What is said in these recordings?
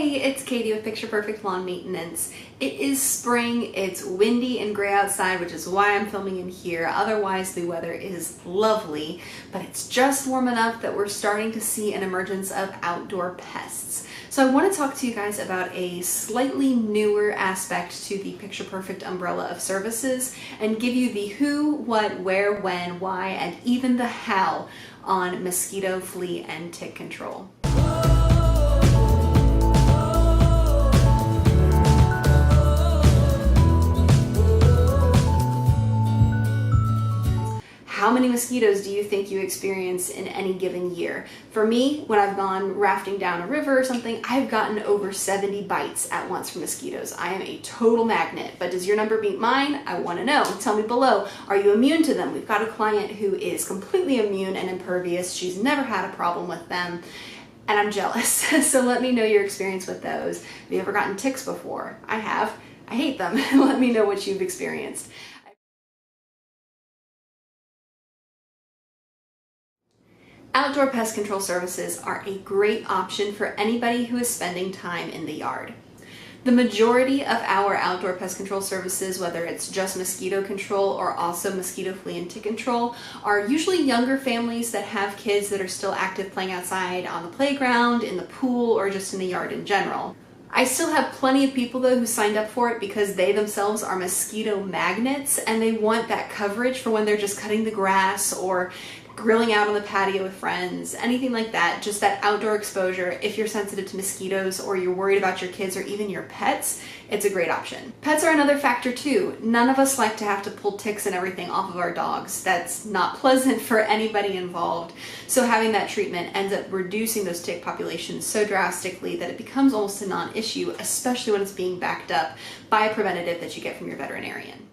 Hey, it's Katie with Picture Perfect Lawn Maintenance. It is spring, it's windy and gray outside, which is why I'm filming in here. Otherwise, the weather is lovely, but it's just warm enough that we're starting to see an emergence of outdoor pests. So I want to talk to you guys about a slightly newer aspect to the Picture Perfect umbrella of services and give you the who, what, where, when, why, and even the how on mosquito, flea, and tick control. How many mosquitoes do you think you experience in any given year? For me, when I've gone rafting down a river or something, I've gotten over 70 bites at once from mosquitoes. I am a total magnet, but does your number beat mine? I want to know. Tell me below. Are you immune to them? We've got a client who is completely immune and impervious. She's never had a problem with them, and I'm jealous. So let me know your experience with those. Have you ever gotten ticks before? I have. I hate them. Let me know what you've experienced. Outdoor pest control services are a great option for anybody who is spending time in the yard. The majority of our outdoor pest control services, whether it's just mosquito control or also mosquito, flea, and tick control, are usually younger families that have kids that are still active playing outside on the playground, in the pool, or just in the yard in general. I still have plenty of people though who signed up for it because they themselves are mosquito magnets and they want that coverage for when they're just cutting the grass or grilling out on the patio with friends, anything like that, just that outdoor exposure. If you're sensitive to mosquitoes or you're worried about your kids or even your pets, it's a great option. Pets are another factor too. None of us like to have to pull ticks and everything off of our dogs. That's not pleasant for anybody involved. So having that treatment ends up reducing those tick populations so drastically that it becomes almost a non-issue, especially when it's being backed up by a preventative that you get from your veterinarian.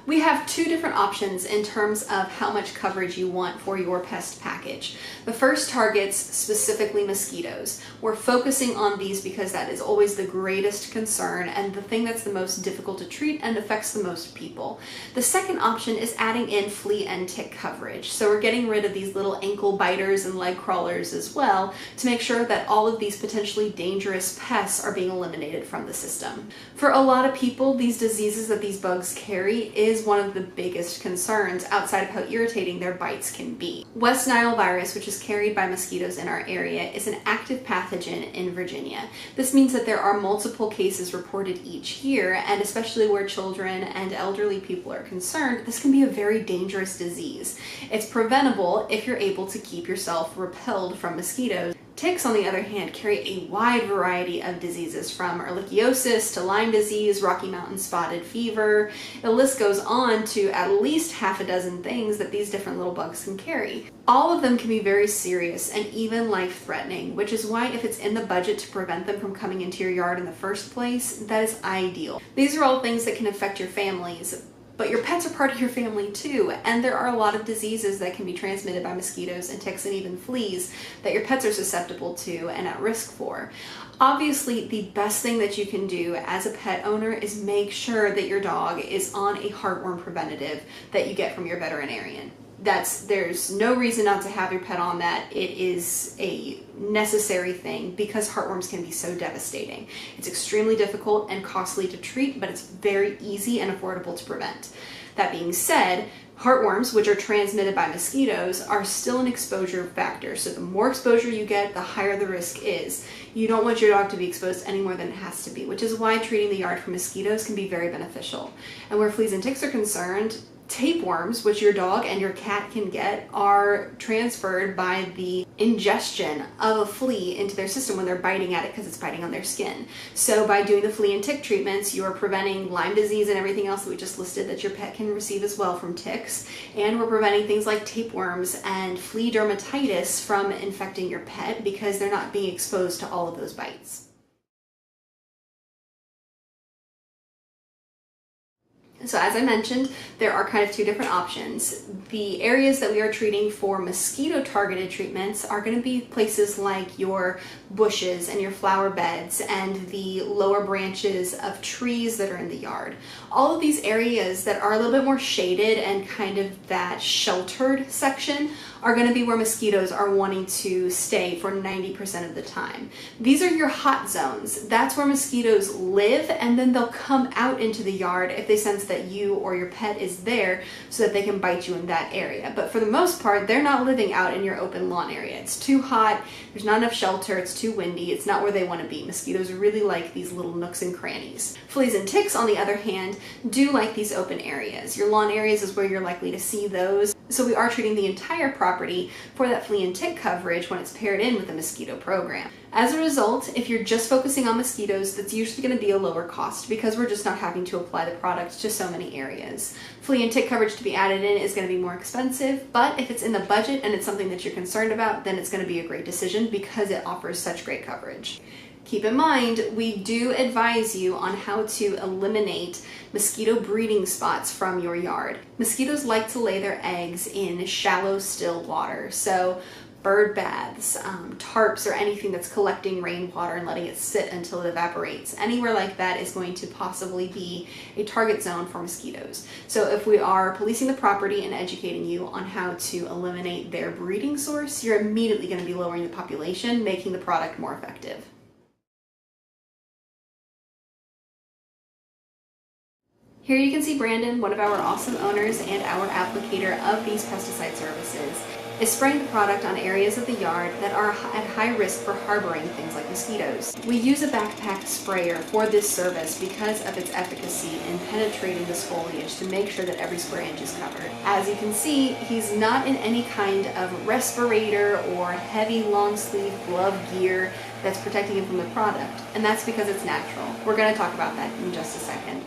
We have two different options in terms of how much coverage you want for your pest package. The first targets specifically mosquitoes. We're focusing on these because that is always the greatest concern and the thing that's the most difficult to treat and affects the most people. The second option is adding in flea and tick coverage. So we're getting rid of these little ankle biters and leg crawlers as well to make sure that all of these potentially dangerous pests are being eliminated from the system. For a lot of people, these diseases that these bugs carry is one of the biggest concerns outside of how irritating their bites can be. West Nile virus, which is carried by mosquitoes in our area, is an active pathogen in Virginia. This means that there are multiple cases reported each year, and especially where children and elderly people are concerned, this can be a very dangerous disease. It's preventable if you're able to keep yourself repelled from mosquitoes. Ticks, on the other hand, carry a wide variety of diseases from ehrlichiosis to Lyme disease, Rocky Mountain spotted fever. The list goes on to at least half a dozen things that these different little bugs can carry. All of them can be very serious and even life-threatening, which is why if it's in the budget to prevent them from coming into your yard in the first place, that is ideal. These are all things that can affect your families, but your pets are part of your family too, and there are a lot of diseases that can be transmitted by mosquitoes and ticks and even fleas that your pets are susceptible to and at risk for. Obviously, the best thing that you can do as a pet owner is make sure that your dog is on a heartworm preventative that you get from your veterinarian. There's no reason not to have your pet on that. It is a necessary thing because heartworms can be so devastating. It's extremely difficult and costly to treat, but it's very easy and affordable to prevent. That being said, heartworms, which are transmitted by mosquitoes, are still an exposure factor. So the more exposure you get, the higher the risk is. You don't want your dog to be exposed any more than it has to be, which is why treating the yard for mosquitoes can be very beneficial. And where fleas and ticks are concerned, tapeworms, which your dog and your cat can get, are transferred by the ingestion of a flea into their system when they're biting at it because it's biting on their skin. So by doing the flea and tick treatments, you are preventing Lyme disease and everything else that we just listed that your pet can receive as well from ticks. And we're preventing things like tapeworms and flea dermatitis from infecting your pet because they're not being exposed to all of those bites. So as I mentioned, there are kind of two different options. The areas that we are treating for mosquito targeted treatments are going to be places like your bushes and your flower beds and the lower branches of trees that are in the yard. All of these areas that are a little bit more shaded and kind of that sheltered section are going to be where mosquitoes are wanting to stay for 90% of the time. These are your hot zones. That's where mosquitoes live, and then they'll come out into the yard if they sense that you or your pet is there so that they can bite you in that area. But for the most part, they're not living out in your open lawn area. It's too hot, there's not enough shelter, it's too windy, it's not where they want to be. Mosquitoes really like these little nooks and crannies. Fleas and ticks, on the other hand, do like these open areas. Your lawn areas is where you're likely to see those. So we are treating the entire property for that flea and tick coverage when it's paired in with a mosquito program. As a result, if you're just focusing on mosquitoes, that's usually going to be a lower cost because we're just not having to apply the product to so many areas. Flea and tick coverage to be added in is going to be more expensive, but if it's in the budget and it's something that you're concerned about, then it's going to be a great decision because it offers such great coverage. Keep in mind, we do advise you on how to eliminate mosquito breeding spots from your yard. Mosquitoes like to lay their eggs in shallow, still water. So bird baths, tarps, or anything that's collecting rainwater and letting it sit until it evaporates. Anywhere like that is going to possibly be a target zone for mosquitoes. So if we are policing the property and educating you on how to eliminate their breeding source, you're immediately going to be lowering the population, making the product more effective. Here you can see Brandon, one of our awesome owners and our applicator of these pesticide services, is spraying the product on areas of the yard that are at high risk for harboring things like mosquitoes. We use a backpack sprayer for this service because of its efficacy in penetrating this foliage to make sure that every square inch is covered. As you can see, he's not in any kind of respirator or heavy long sleeve glove gear that's protecting him from the product, and that's because it's natural. We're going to talk about that in just a second.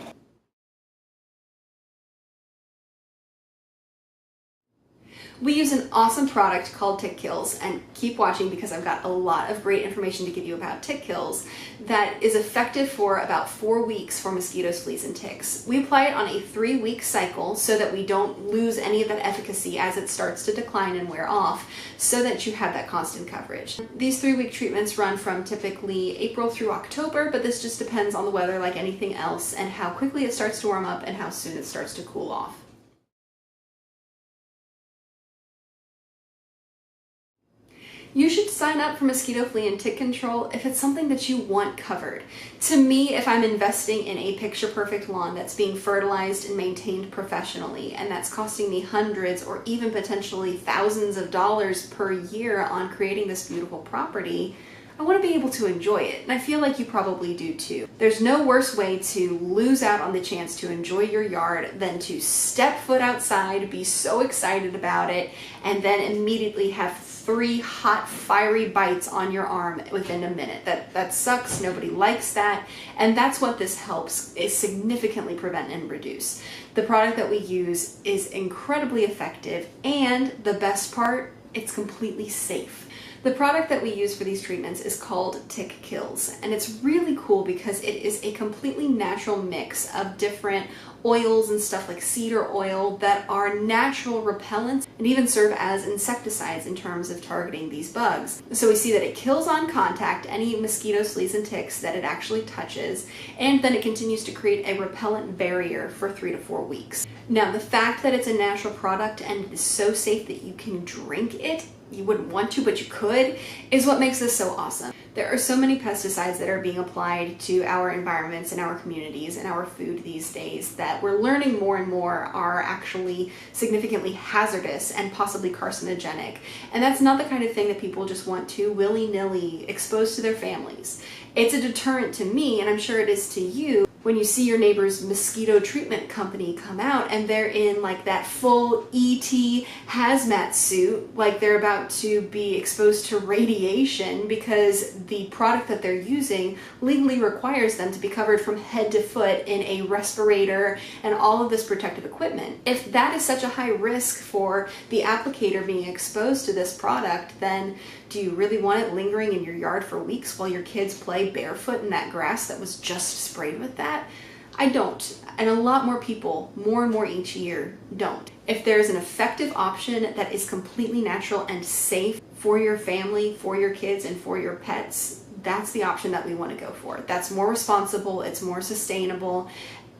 We use an awesome product called Tick Killz, and keep watching because I've got a lot of great information to give you about Tick Killz that is effective for about 4 weeks for mosquitoes, fleas, and ticks. We apply it on a 3-week cycle so that we don't lose any of that efficacy as it starts to decline and wear off, so that you have that constant coverage. These 3-week treatments run from typically April through October, but this just depends on the weather like anything else and how quickly it starts to warm up and how soon it starts to cool off. You should sign up for mosquito, flea, and tick control if it's something that you want covered. To me, if I'm investing in a picture-perfect lawn that's being fertilized and maintained professionally, and that's costing me hundreds or even potentially thousands of dollars per year on creating this beautiful property, I want to be able to enjoy it, and I feel like you probably do too. There's no worse way to lose out on the chance to enjoy your yard than to step foot outside, be so excited about it, and then immediately have 3 hot, fiery bites on your arm within a minute. That sucks, nobody likes that, and that's what this helps is significantly prevent and reduce. The product that we use is incredibly effective, and the best part, it's completely safe. The product that we use for these treatments is called Tick Killz, and it's really cool because it is a completely natural mix of different oils and stuff like cedar oil that are natural repellents and even serve as insecticides in terms of targeting these bugs. So we see that it kills on contact any mosquitoes, fleas, and ticks that it actually touches, and then it continues to create a repellent barrier for 3 to 4 weeks. Now, the fact that it's a natural product and it is so safe that you can drink it, you wouldn't want to, but you could, is what makes this so awesome. There are so many pesticides that are being applied to our environments and our communities and our food these days that we're learning more and more are actually significantly hazardous and possibly carcinogenic. And that's not the kind of thing that people just want to willy-nilly expose to their families. It's a deterrent to me, and I'm sure it is to you, when you see your neighbor's mosquito treatment company come out and they're in like that full ET hazmat suit, like they're about to be exposed to radiation because the product that they're using legally requires them to be covered from head to foot in a respirator and all of this protective equipment. If that is such a high risk for the applicator being exposed to this product, then do you really want it lingering in your yard for weeks while your kids play barefoot in that grass that was just sprayed with that? I don't, and a lot more people, more and more each year, don't. If there's an effective option that is completely natural and safe for your family, for your kids, and for your pets, that's the option that we want to go for. That's more responsible, it's more sustainable,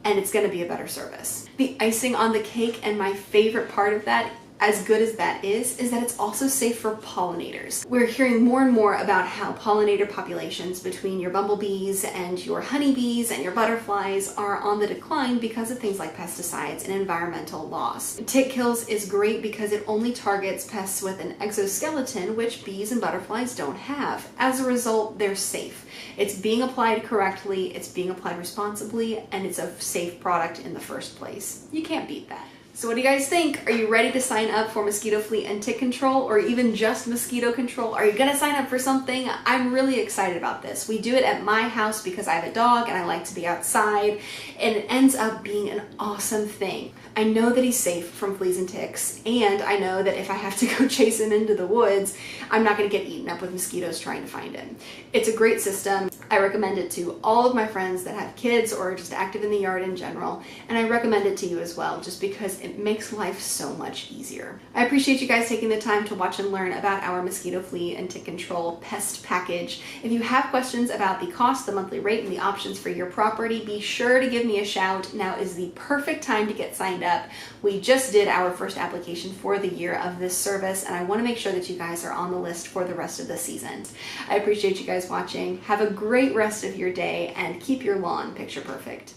and it's going to be a better service. The icing on the cake, and my favorite part of that, as good as that is that it's also safe for pollinators. We're hearing more and more about how pollinator populations between your bumblebees and your honeybees and your butterflies are on the decline because of things like pesticides and environmental loss. Tick Killz is great because it only targets pests with an exoskeleton, which bees and butterflies don't have. As a result, they're safe. It's being applied correctly, it's being applied responsibly, and it's a safe product in the first place. You can't beat that. So what do you guys think? Are you ready to sign up for mosquito, flea, and tick control, or even just mosquito control? Are you gonna sign up for something? I'm really excited about this. We do it at my house because I have a dog and I like to be outside, and it ends up being an awesome thing. I know that he's safe from fleas and ticks, and I know that if I have to go chase him into the woods, I'm not gonna get eaten up with mosquitoes trying to find him. It's a great system. I recommend it to all of my friends that have kids or are just active in the yard in general, and I recommend it to you as well, just because it makes life so much easier. I appreciate you guys taking the time to watch and learn about our mosquito, flea, and tick control pest package. If you have questions about the cost, the monthly rate, and the options for your property, be sure to give me a shout. Now is the perfect time to get signed up. We just did our first application for the year of this service, and I want to make sure that you guys are on the list for the rest of the season. I appreciate you guys watching. Have a great rest of your day, and keep your lawn picture perfect.